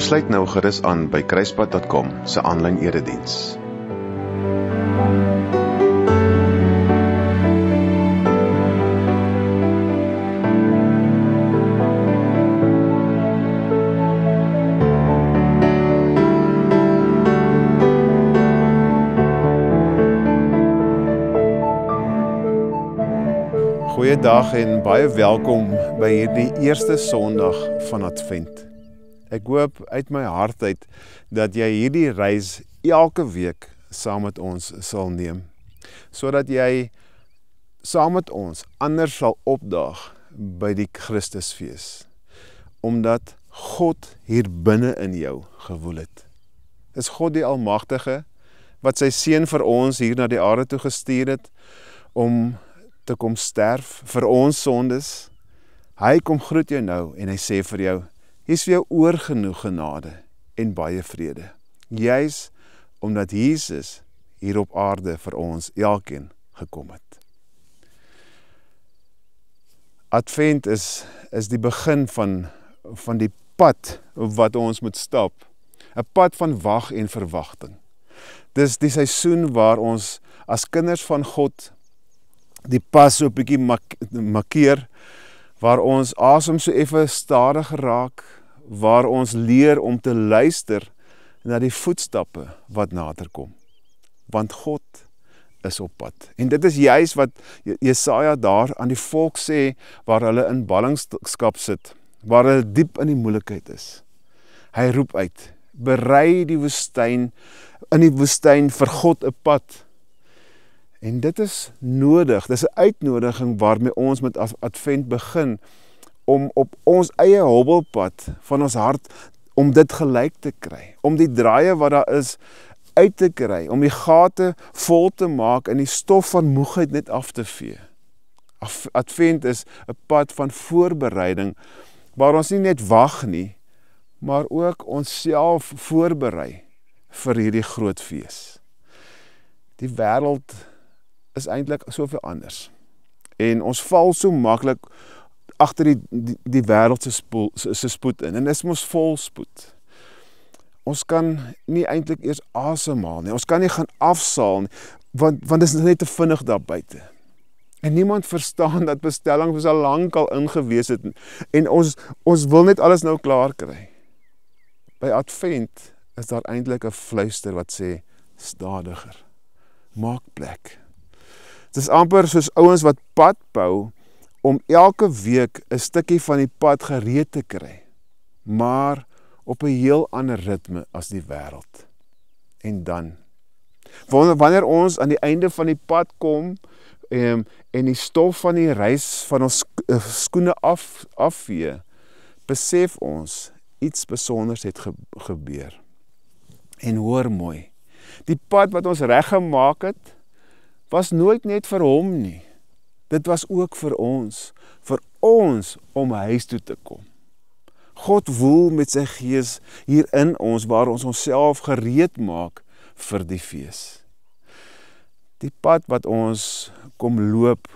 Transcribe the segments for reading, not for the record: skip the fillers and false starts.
Sluit nou gerus aan by kruispad.com se aanlyn erediens. Goeiedag en baie welkom by hierdie eerste Sondag van Advent. Ek hoop uit my hart uit dat jy hierdie reis elke week saam met ons sal neem, sodat jy saam met ons anders sal opdaag by die Christusfees, omdat God hier binne in jou gewoel het. Dis God die Almagtige wat sy seun vir ons hier na die aarde toe gestuur het om te kom sterf vir ons sondes. Hy kom groet jou nou en hy sê vir jou, hier's vir jou oorgenoeg genade en baie vrede. Juis omdat Jesus hier op aarde vir ons elkeen gekom het. Advent is die begin van die pad wat ons moet stap. 'n Pad van wag en verwagting. Dis die seisoen waar ons as kinders van God die pas so 'n bietjie markeer, waar ons asem so effe stadiger raak, waar ons leer om te luister na die voetstappe wat nader kom. Want God is op pad. En dit is juis wat Jesaja daar aan die volk sê, waar hulle in ballingskap sit, waar hulle diep in die moeilikheid is. Hy roep uit, berei die woestyn, in die woestyn vir God 'n pad. En dit is nodig, dit is 'n uitnodiging waarmee ons met Advent begin, om op ons eie hobbelpad van ons hart, om dit gelyk te kry, om die draaie wat daar is, uit te kry, om die gate vol te maak en die stof van moegheid net af te vee. Advent is 'n pad van voorbereiding, waar ons nie net wag nie, maar ook onsself voorberei vir hierdie groot fees. Die wêreld is eintlik soveel anders. En ons val so maklik agter die wêreld se spoed in. En dit is mos vol spoed. Ons kan nie eintlik eers asemhaal nie. Ons kan nie gaan afsaal nie, want dit is net te vinnig daar buite. En niemand verstaan dat bestelling was al lank al ingewees het. En ons wil net alles nou klaar kry. By Advent is daar eintlik 'n fluister wat sê, stadiger, maak plek. Het is amper soos ouens wat pad bou, om elke week 'n stukkie van die pad gereed te kry, maar op 'n heel ander ritme as die wêreld. En dan, wanneer ons aan die einde van die pad kom, en die stof van die reis van ons skoene afvee, besef ons, iets besonders het gebeur. En hoor mooi, die pad wat ons reggemaak het, was nooit net vir hom nie. Dit was ook vir ons om huis toe te kom. God woel met sy gees hier in ons, waar ons onsself gereed maak vir die fees. Die pad wat ons kom loop,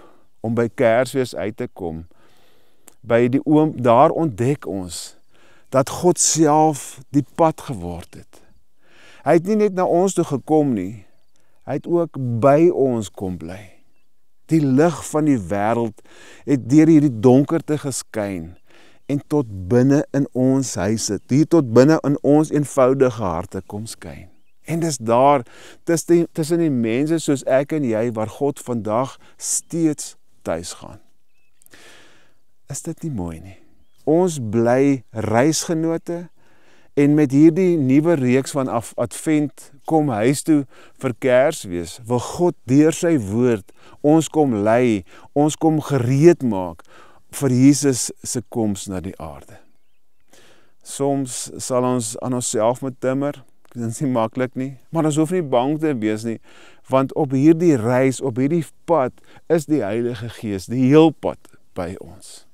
om by Kersfees uit te kom, by die oom, daar ontdek ons, dat God self die pad geword het. Hy het nie net na ons toe gekom nie, hy het ook by ons kom bly. Die lig van die wêreld het deur hierdie donkerte geskyn en tot binne in ons huise, hier tot binne in ons eenvoudige harte kom skyn. En dis daar, tussen die mense soos ek en jy, waar God vandag steeds tuis gaan. Is dit nie mooi nie? Ons bly reisgenote, en met hierdie nuwe reeks van Advent kom huis toe vir Kersfees, wil God deur sy woord ons kom lei, ons kom gereed maak vir Jesus se koms na die aarde. Soms sal ons aan onsself moet timmer, dit is nie maklik nie, maar ons hoef nie bang te wees nie, want op hierdie reis, op hierdie pad, is die Heilige Gees, die heelpad by ons.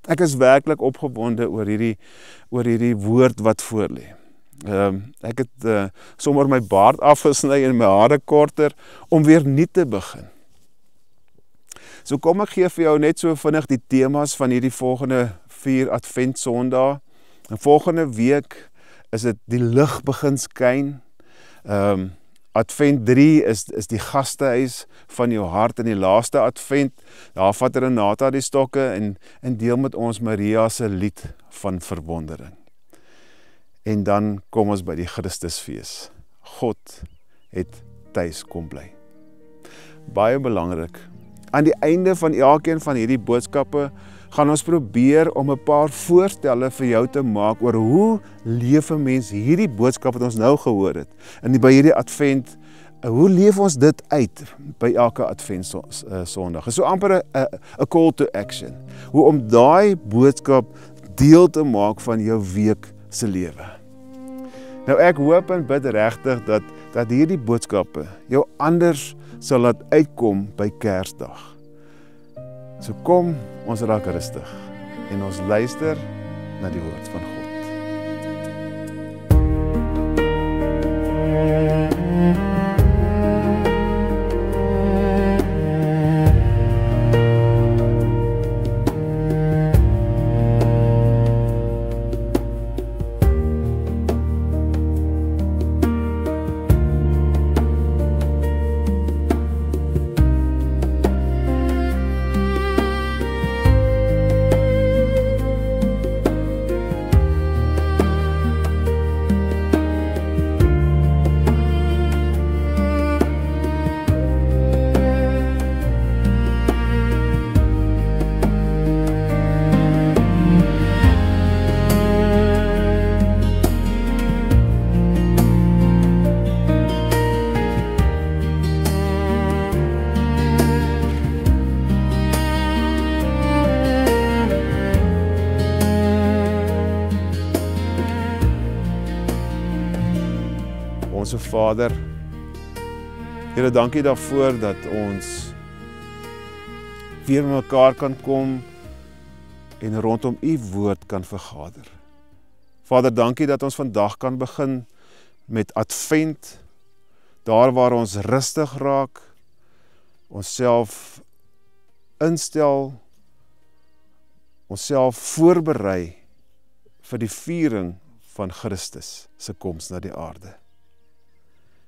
Ek is werklik opgewonde oor hierdie woord wat voor lê. Ek het sommer my baard afgesny en my hare korter, om weer nuut te begin. So kom ek gee vir jou net so vinnig die temas van hierdie volgende 4 Advent Sondae. En volgende week is dit die lig begin skyn. Advent 3 is die gastehuis van jou hart, in die laaste advent, daar vat Renata die stokke en deel met ons Maria se lied van verwondering. En dan kom ons by die Christusfees. God het tuis kom bly. Baie belangrik. Aan die einde van elkeen van hierdie boodskappe gaan ons probeer om 'n paar voorstelle vir jou te maak oor hoe leef 'n mens hierdie boodskap wat ons nou gehoor het. En by hierdie advent, hoe leef ons dit uit by elke advent sondag? Is so amper 'n call to action. Hoe om daai boodskap deel te maak van jou week se lewe. Nou ek hoop en bid regtig dat hierdie boodskappe jou anders sal laat uitkom by Kersdag. So kom, ons raak rustig en ons luister na die woord van God. Onse Vader, Here, dankie daarvoor dat ons weer met mekaar kan kom en rondom U woord kan vergader. Vader, dankie dat ons vandag kan begin met Advent, daar waar ons rustig raak, onsself instel, onsself voorberei vir die viering van Christus se koms na die aarde.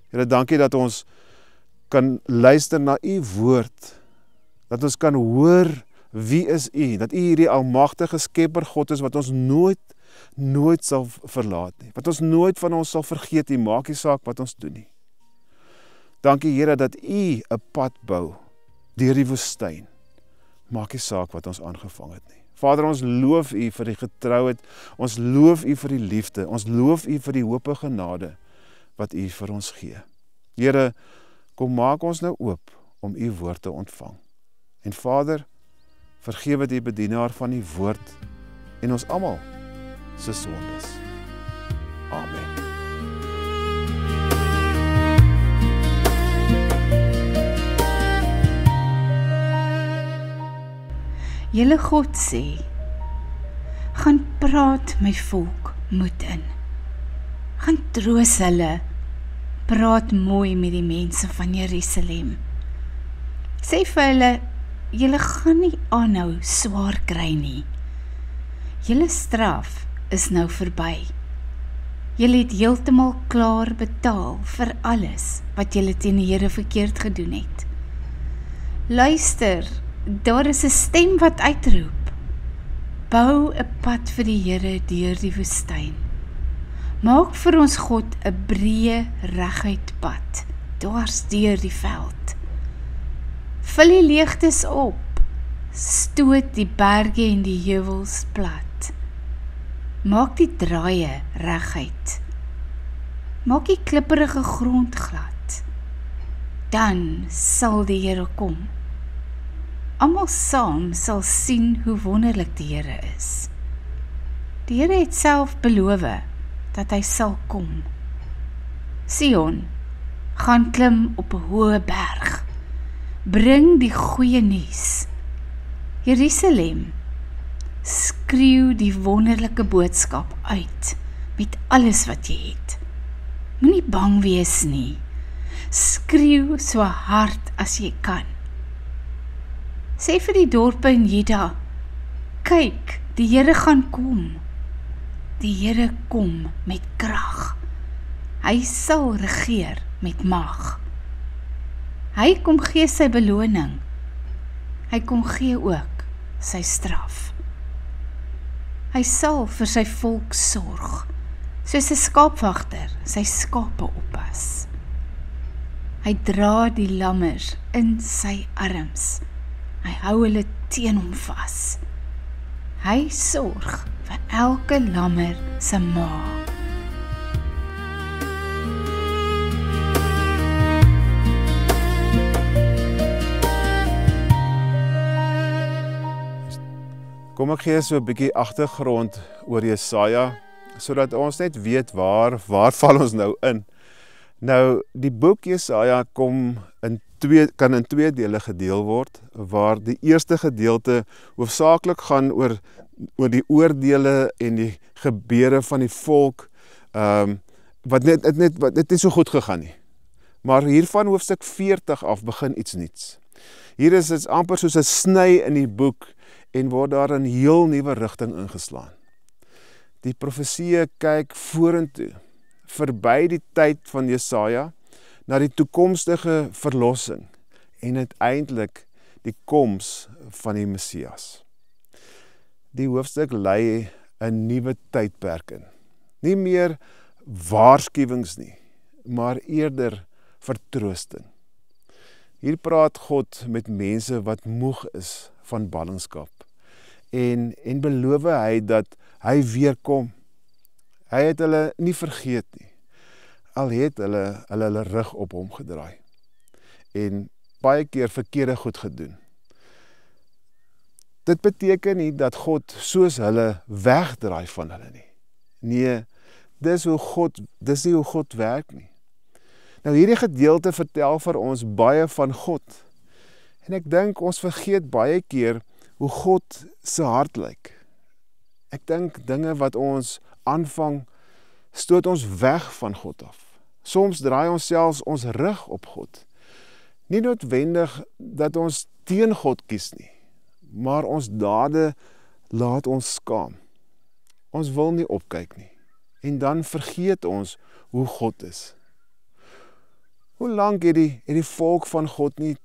Here, dankie dat ons kan luister na U woord, dat ons kan hoor wie is U, dat U hierdie almagtige skepper God is wat ons nooit sal verlaat nie, wat ons nooit van ons sal vergeet nie, maak nie saak wat ons doen nie. Dankie Here dat U 'n pad bou deur die woestyn, maak nie saak wat ons aangevang het nie. Vader, ons loof U vir die getrouheid, ons loof U vir die liefde, ons loof U vir die hoop en genade wat U vir ons gee. Here, kom maak ons nou oop om U woord te ontvang. En Vader, vergewe die bedienaar van U woord en ons almal se sondes. Amen. Julle God sê, gaan praat my volk moed in. Gaan troos hulle, praat mooi met die mense van Jerusalem. Sê vir hulle, julle gaan nie aanhou swaar kry nie. Julle straf is nou verby. Julle het heeltemal klaar betaal vir alles wat julle teen die Here verkeerd gedoen het. Luister, daar is 'n stem wat uitroep. Bou 'n pad vir die Here deur die woestyn. Maak vir ons God 'n breë, reguit pad, dwars deur die veld. Vul die leegtes op, stoot die berge en die heuwels plat. Maak die draaie reguit. Maak die klipperige grond glad. Dan sal die Here kom. Almal saam sal sien hoe wonderlik die Here is. Die Here het self beloof dat hy sal kom. Sion, gaan klim op 'n hoë berg. Bring die goeie nuus. Jerusalem, skreeu die wonderlike boodskap uit met alles wat jy het. Moenie bang wees nie. Skreeu so hard as jy kan. Sê vir die dorpe in Juda, kyk, die Here gaan kom. Die Here kom met krag. Hy sal regeer met mag. Hy kom gee sy beloning. Hy kom gee ook sy straf. Hy sal vir sy volk sorg, soos 'n skaapwagter sy skape oppas. Hy dra die lammers in sy arms. Hy hou hulle teen hom vas. Hy sorg vir elke lammer se maag. Kom ek gee so 'n bietjie agtergrond oor Jesaja, sodat ons net weet waar val ons nou in. Nou, die boek Jesaja kan in twee dele gedeel word, waar die eerste gedeelte hoofsaaklik gaan oor die oordele en die gebeure van die volk, wat net nie so goed gegaan nie. Maar hier van hoofstuk 40 af begin iets nuuts. Hier is dit amper soos 'n sny in die boek en word daar 'n heel nuwe rigting ingeslaan. Die profeseë kyk vorentoe, verby die tyd van Jesaja, na die toekomstige verlossing en uiteindelik die koms van die Messias. Die hoofstuk lei 'n nuwe tydperk in. Nie meer waarskuwings nie, maar eerder vertroosting. Hier praat God met mense wat moeg is van ballingskap en beloof hy dat hy weer kom. Hy het hulle nie vergeet nie, al het hulle rug op hom gedraai en baie keer verkeerde goed gedoen. Dit beteken nie dat God soos hulle wegdraai van hulle nie. Nee, dis nie hoe God werk nie. Nou hierdie gedeelte vertel vir ons baie van God. En ek dink ons vergeet baie keer hoe God se hart lyk. Ek dink dinge wat ons aanvang, stoot ons weg van God af. Soms draai ons selfs ons rug op God. Nie noodwendig dat ons teen God kies nie, maar ons dade laat ons skaam. Ons wil nie opkyk nie. En dan vergeet ons hoe God is. Hoe lank het die volk van God nie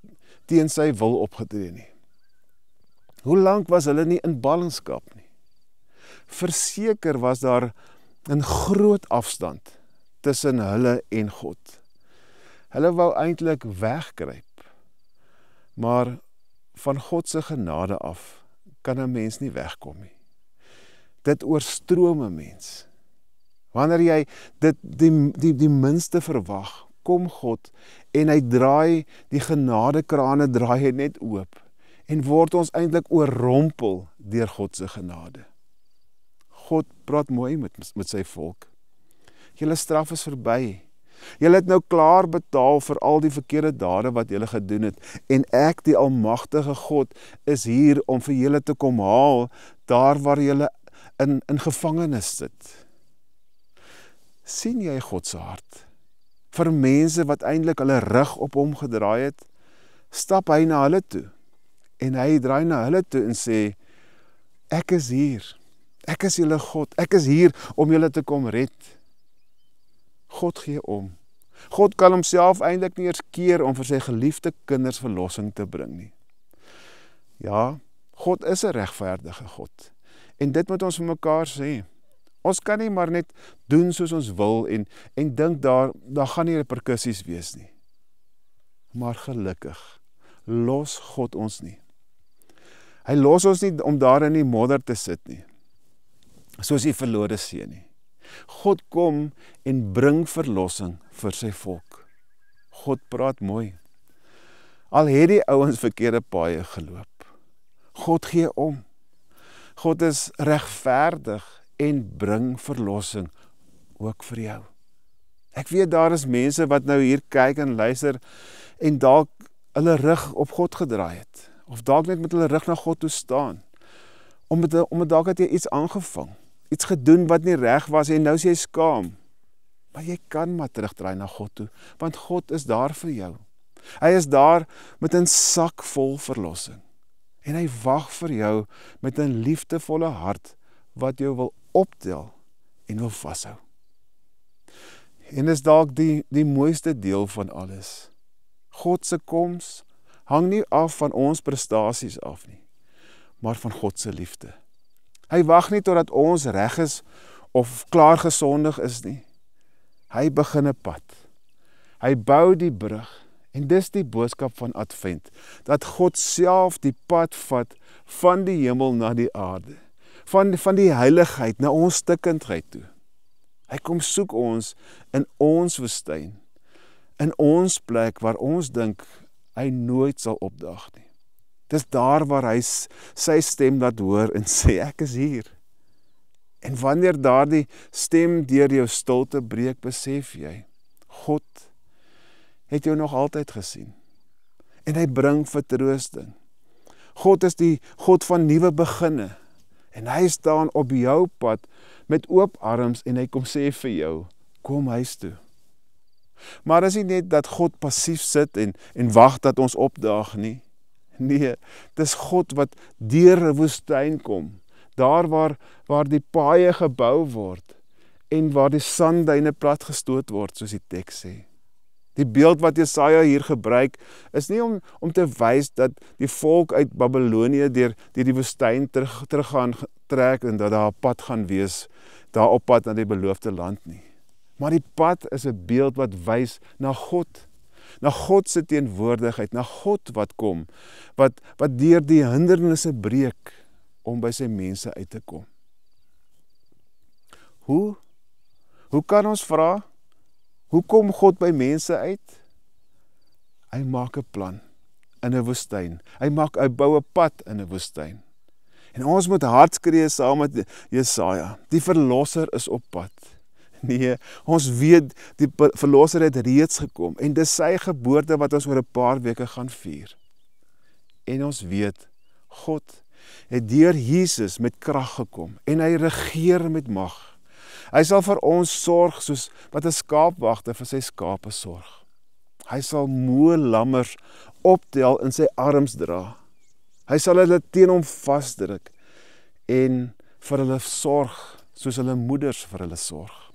teen sy wil opgetree nie? Hoe lank was hulle nie in ballingskap nie? Verseker was daar 'n groot afstand tussen hulle en God. Hulle wou eintlik wegkruip, maar van God se genade af kan 'n mens nie wegkom nie. Dit oorstroom 'n mens. Wanneer jy dit die minste verwag, kom God en hy draai die genadekrane draai net oop en word ons eintlik oorrompel deur God se genade. God praat mooi met sy volk. Julle straf is verby. Julle het nou klaar betaal vir al die verkeerde dade wat julle gedoen het en ek, die almagtige God, is hier om vir julle te kom haal daar waar julle in gevangenis sit. Sien jy God se hart? Vir mense wat eintlik hulle rug op hom gedraai het, stap hy na hulle toe en hy draai na hulle toe en sê, ek is hier. Ek is julle God. Ek is hier om julle te kom red. God gee om. God kan homself eintlik nie eers keer om vir sy geliefde kinders verlossing te bring nie. Ja, God is 'n regverdige God. En dit moet ons vir mekaar sê. Ons kan nie maar net doen soos ons wil en dink daar gaan nie reperkusies wees nie. Maar gelukkig los God ons nie. Hy los ons nie om daar in die modder te sit nie, soos die verlore seun nie. God kom en bring verlossing vir sy volk. God praat mooi. Al het die ouens verkeerde paaie geloop. God gee om. God is regverdig en bring verlossing ook vir jou. Ek weet daar is mense wat nou hier kyk en luister en dalk hulle rug op God gedraai het. Of dalk net met hulle rug na God toe staan. Omdat dalk het jy iets aangevang. Iets gedoen wat nie reg was en nou is jy skaam. Maar jy kan maar terugdraai na God toe, want God is daar vir jou. Hy is daar met 'n sak vol verlossing. En hy wag vir jou met 'n liefdevolle hart wat jou wil optel en wil vashou. En is dalk die mooiste deel van alles. God se koms hang nie af van ons prestasies af nie, maar van God se liefde. Hy wag nie totdat ons reg is of klaar gesondig is nie. Hy begin 'n pad. Hy bou die brug en dis die boodskap van Advent, dat God self die pad vat van die hemel na die aarde, van die heiligheid na ons stikkindheid toe. Hy kom soek ons in ons woestyn, in ons plek waar ons dink hy nooit sal opdaag nie. Dis daar waar hy sy stem laat hoor en sê, ek is hier. En wanneer daardie stem deur jou stilte breek, besef jy, God het jou nog altyd gesien. En hy bring vertroosting. God is die God van nuwe beginne. En hy staan op jou pad met oop arms en hy kom sê vir jou, kom huis toe. Maar is nie net dat God passief sit en wag dat ons opdaag nie. Nee, dis God wat deur 'n woestyn kom. Daar waar die paaie gebou word en waar die sandduine platgestoot word, soos die teks sê. Die beeld wat Jesaja hier gebruik, is nie om te wys dat die volk uit Babylonië deur die woestyn terug gaan trek en dat daar 'n pad gaan wees, daar op pad na die beloofde land nie. Maar die pad is 'n beeld wat wys na God se teenwoordigheid, na God wat kom, wat deur die hindernisse breek om by sy mense uit te kom. Hoe kan ons vra? Hoe kom God by mense uit? Hy maak 'n plan in 'n woestyn. Hy bou 'n pad in 'n woestyn. En ons moet hard skree saam met Jesaja. Die verlosser is op pad. Nee, ons weet die verlosser het reeds gekom en dis sy geboorte wat ons oor 'n paar weke gaan vier. En ons weet God het deur Jesus met krag gekom en hy regeer met mag. Hy sal vir ons sorg soos wat 'n skaapwagter vir sy skape sorg. Hy sal moe lammers optel in sy arms dra. Hy sal hulle teen hom vasdruk en vir hulle sorg soos hulle moeders vir hulle sorg.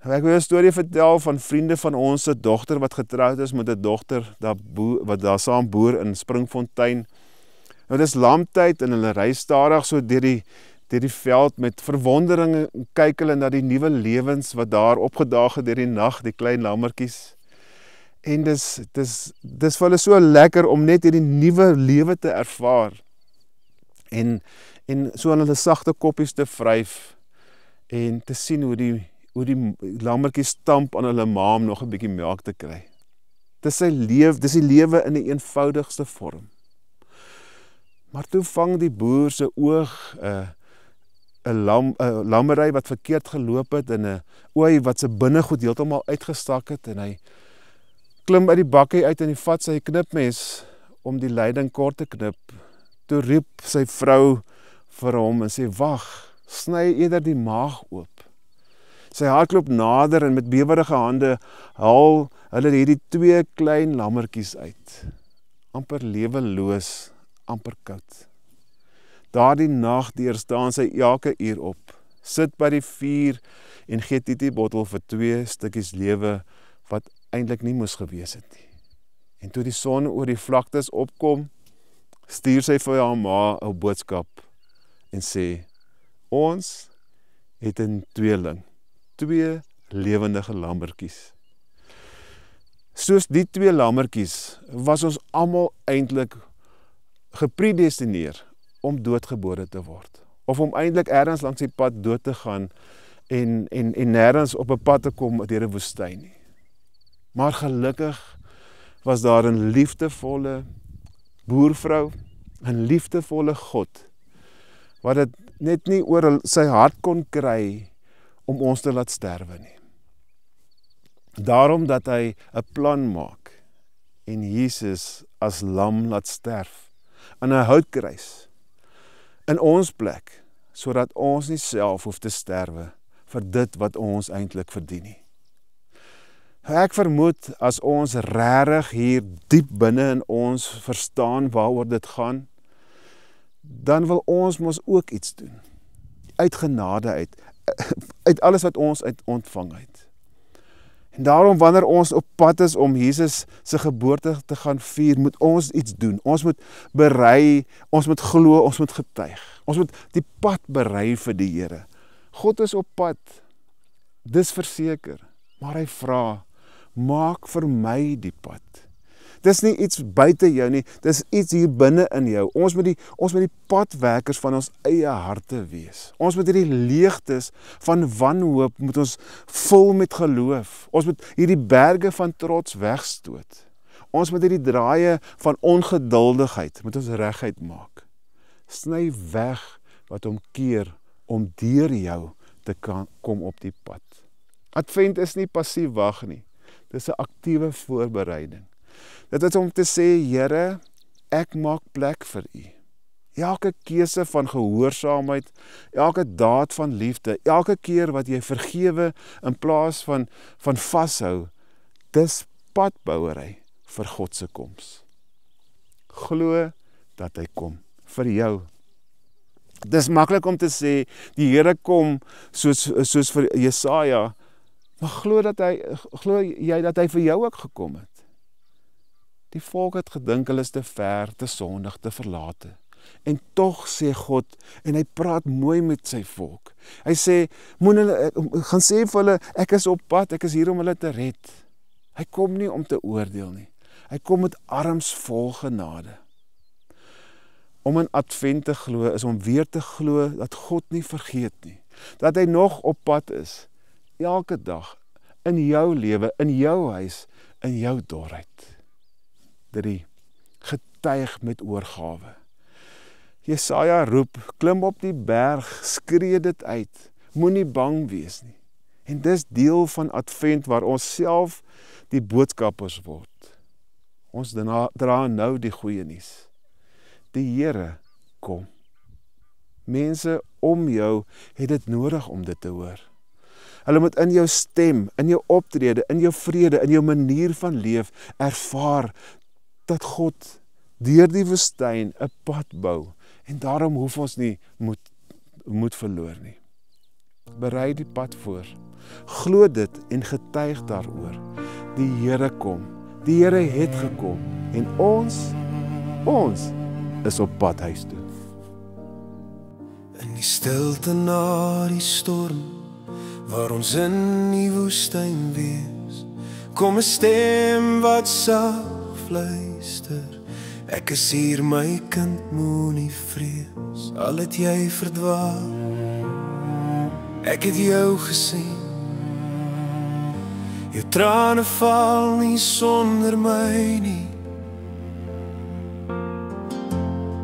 Ek wil 'n storie vertel van vriende van ons se dogter wat getroud is met 'n dogter wat daar saam boer in Springfontein. Nou dis lamtyd en hulle ry stadig so deur die veld met verwondering kyk hulle na die nuwe lewens wat daar opgedaag het deur die nag, die klein lammertjies. En dis vir hulle so lekker om net hierdie nuwe lewe te ervaar. En so aan hulle sagte koppies te vryf en te sien hoe die lammertjies stamp aan hulle ma om nog 'n bietjie melk te kry. Dis die lewe in die eenvoudigste vorm. Maar toe vang die boer se oog 'n lammery wat verkeerd geloop het en 'n ooi wat se binnegoed heeltemal uitgestak het en hy klim uit die bakkie uit en hy vat sy knipmes om die leiding kort te knip. Toe roep sy vrou vir hom en sê, wag, sny eerder die maag oop. Sy hardloop nader en met bewerige hande haal hulle hierdie 2 klein lammertjies uit. Amper leweloos, amper koud. Daardie nag deur staan sy elke uur op, sit by die vuur en gee titiebottel vir 2 stukkies lewe wat eintlik nie moes gewees het nie. En toe die son oor die vlaktes opkom, stuur sy vir haar ma 'n boodskap en sê, ons het 'n tweeling, 2 lewendige lammertjies. Soos die 2 lammertjies was ons almal eintlik gepredestineer om doodgebore te word. Of om eintlik ergens langs die pad dood te gaan en nêrens op 'n pad te kom deur 'n woestyn nie. Maar gelukkig was daar 'n liefdevolle boervrou, 'n liefdevolle God, wat dit net nie oor sy hart kon kry om ons te laat sterwe nie. Daarom dat hy 'n plan maak en Jesus as lam laat sterf aan 'n houtkruis in ons plek, sodat ons nie self hoef te sterwe vir dit wat ons eintlik verdien nie. Ek vermoed as ons regtig hier diep binne in ons verstaan waaroor dit gaan, dan wil ons mos ook iets doen. Uit genade uit. uit alles wat ons uit ontvang het. En daarom wanneer ons op pad is om Jesus se geboorte te gaan vier, moet ons iets doen. Ons moet berei, ons moet glo, ons moet getuig. Ons moet die pad berei vir die Here. God is op pad, dis verseker, maar hy vra, maak vir my die pad. Dis nie iets buite jou nie, dis iets hier binne in jou. Ons moet die padwerkers van ons eie harte wees. Ons moet hierdie leegtes van wanhoop moet ons vul met geloof. Ons moet hierdie berge van trots wegstoot. Ons moet hierdie draaie van ongeduldigheid moet ons reguit maak. Sny weg wat hom keer om deur jou te kom op die pad. Advent is nie passief wag nie. Dis 'n aktiewe voorbereiding. Dit is om te sê, Here, ek maak plek vir U. Elke keuse van gehoorsaamheid, elke daad van liefde, elke keer wat jy vergewe in plaas van vashou, dis padbouery vir God se koms. Glo dat hy kom vir jou. Dis maklik om te sê, die Here kom soos vir Jesaja, maar glo jy dat hy vir jou ook gekom het? Die volk het gedink hulle is te ver, te sondig, te verlate. En tog sê God, en hy praat mooi met sy volk. Hy sê, gaan sê vir hulle, ek is op pad, ek is hier om hulle te red. Hy kom nie om te oordeel nie. Hy kom met arms vol genade. Om in Advent te glo, is om weer te glo dat God nie vergeet nie. Dat hy nog op pad is, elke dag, in jou lewe, in jou huis, in jou dorpheid. 3. Getuig met oorgawe. Jesaja roep, klim op die berg, skree dit uit, moenie bang wees nie. En dis deel van Advent waar ons self die boodskappers word. Ons dra nou die goeie nuus. Die Here kom. Mense om jou het dit nodig om dit te hoor. Hulle moet in jou stem, in jou optrede, in jou vrede, in jou manier van leef ervaar dat God deur die woestyn 'n pad bou en daarom hoef ons nie moed verloor nie. Berei die pad voor. Glo dit en getuig daaroor. Die Here kom. Die Here het gekom en ons is op pad huis toe. In die stilte na die storm, waar ons in die woestyn wees, kom 'n stem wat sag fluister. Ek is hier my kind, moenie vrees, al het jy verdwaal. Ek het jou gesien. Jou trane val nie sonder my nie.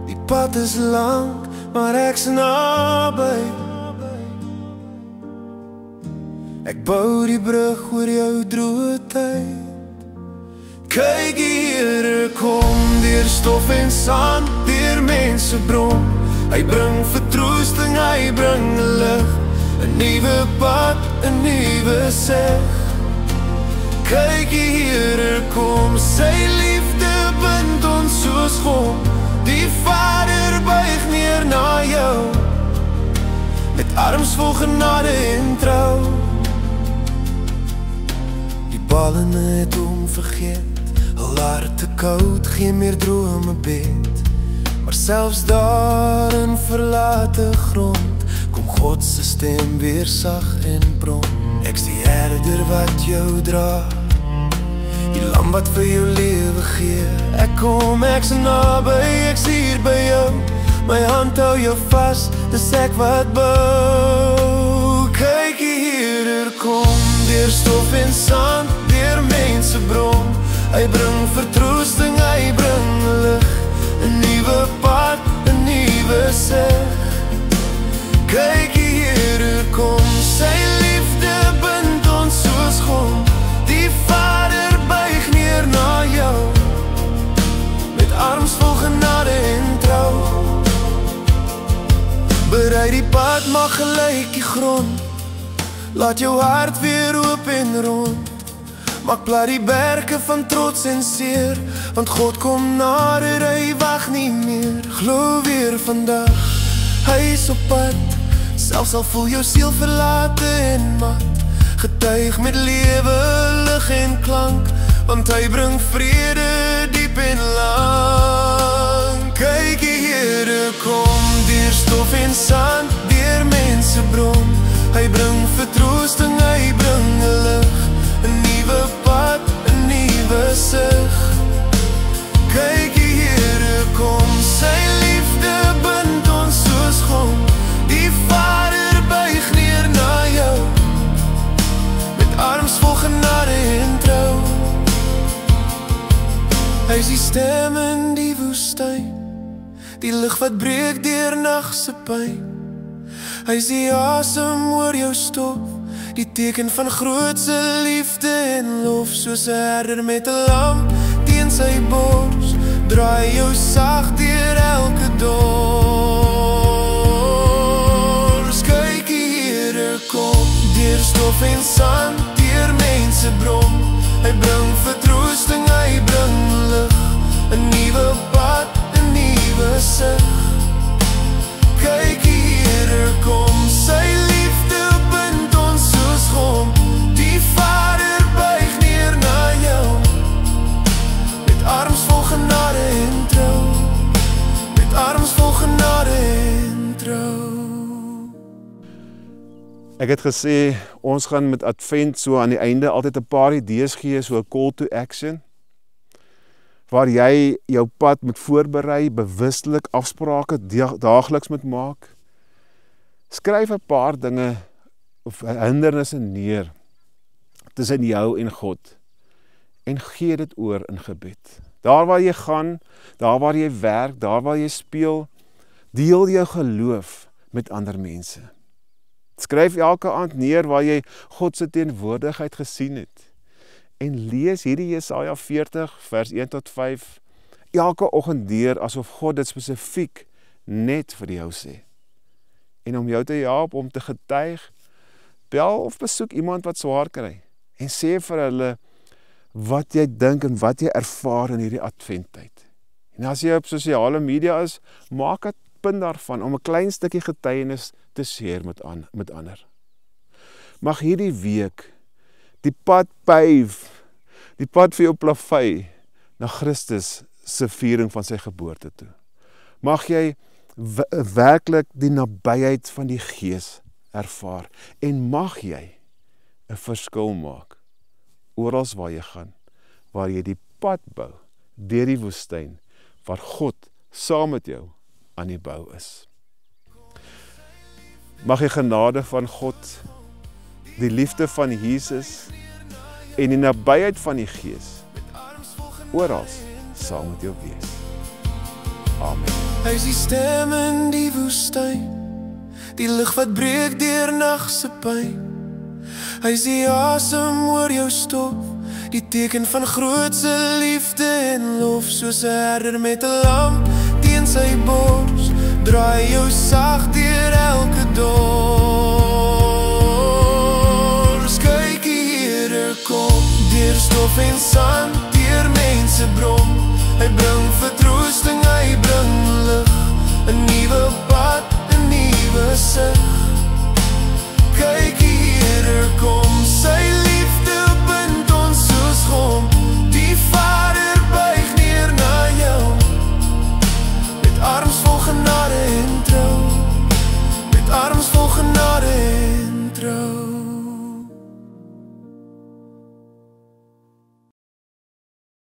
Die pad is lank, maar ek's naby. Ek bou die brug oor jou droë tyd. Kyk hier, kom deur stof en sand, deur mense bron. Hy bring vertroosting, hy bring lig, 'n nuwe pad, 'n nuwe sig. Kyk hier, kom, sy liefde bind ons soos gom. Die Vader buig neer na jou, met arms vol genade en trou. Die ballen het hom vergeet, al hart te koud, geen meer drome bed. Maar selfs daar in verlate grond, kom God se stem weer sag en bron. Ek's die herder wat jou dra, die lam wat vir jou lewe gee. Ek kom, ek's naby, ek's hier by jou. My hand hou jou vas, dis ek wat bou. Kyk hier, kom deur stof en sand, deur mense bron. Hy bring vertroosting, hy bring lig, 'n nuwe pad, 'n nuwe sig. Kyk hier, kom, sy liefde bind ons soos gom. Die Vader buig neer na jou, met arms vol genade en trou. Berei die pad, maar gelyk die grond. Laat jou hart weer oop en rond. Maak plat die berge van trots en seer, want God kom nader, hy wag nie meer. Glo weer vandag, hy is op pad, Selfs al voel jou siel verlate en mat, getuig met lewe, lig en klank, want hy bring vrede diep en lang. Kyk die Here kom, deur stof en sand, deur mense bron, hy bring vertroosting, hy bring 'n lig, 'n nuwe pad, 'n nuwe sig. Kyk die Here kom, sy liefde bind ons soos gom, die Vader buig neer na jou, met arms vol genade en trou. Hy is die stem in die woestyn, die lig wat breek deur nag se pyn. Hy is die asem oor jou stof, die teken van grootse liefde en lof, soos 'n herder met 'n lam teen sy bors, draai jou sag deur elke dors. Kyk die Here kom, deur stof en sand, deur mense bron, hy bring vertroosting, hy bring lig, 'n nuwe pad, 'n nuwe sig. Kyk die Here kom, sy liefde bind ons soos gom, die Vader buig neer na jou, met arms vol genade en trou, met arms vol genade en trou. Ek het gesê, ons gaan met Advent so aan die einde altyd 'n paar idees gee, so 'n call to action, waar jy jou pad moet voorberei, bewustelik afsprake daagliks moet maak. Skryf 'n paar dinge of hindernisse neer tussen jou en God en gee dit oor in gebed. Daar waar jy gaan, daar waar jy werk, daar waar jy speel, deel jou geloof met ander mense. Skryf elke aand neer waar jy God se teenwoordigheid gesien het. En lees hierdie Jesaja 40 vers 1 tot 5 elke oggend deur asof God dit spesifiek net vir jou sê. En om jou te help om te getuig, bel of besoek iemand wat swaar kry en sê vir hulle wat jy dink en wat jy ervaar in hierdie adventtyd. En as jy op sosiale media is, maak 'n punt daarvan om 'n klein stukkie getuienis te share met ander. Mag hierdie week die pad pave, die pad vir jou plavei na Christus se viering van sy geboorte toe. Mag jy werklik die nabyheid van die Gees ervaar en mag jy 'n verskil maak oral waar jy gaan, waar jy die pad bou deur die woestyn waar God saam met jou aan die bou is. Mag die genade van God, die liefde van Jesus en die nabyheid van die Gees oral saam met jou wees. Amen. Hy is die stem in die woestyn, die lig wat breek deur nag se pyn. Hy is die asem oor jou stof, die teken van grootse liefde en lof, soos 'n herder met 'n lam teen sy bors, draai jou sag deur elke dors. Kyk die Here kom, deur stof en sand, deur mense bron, hy bring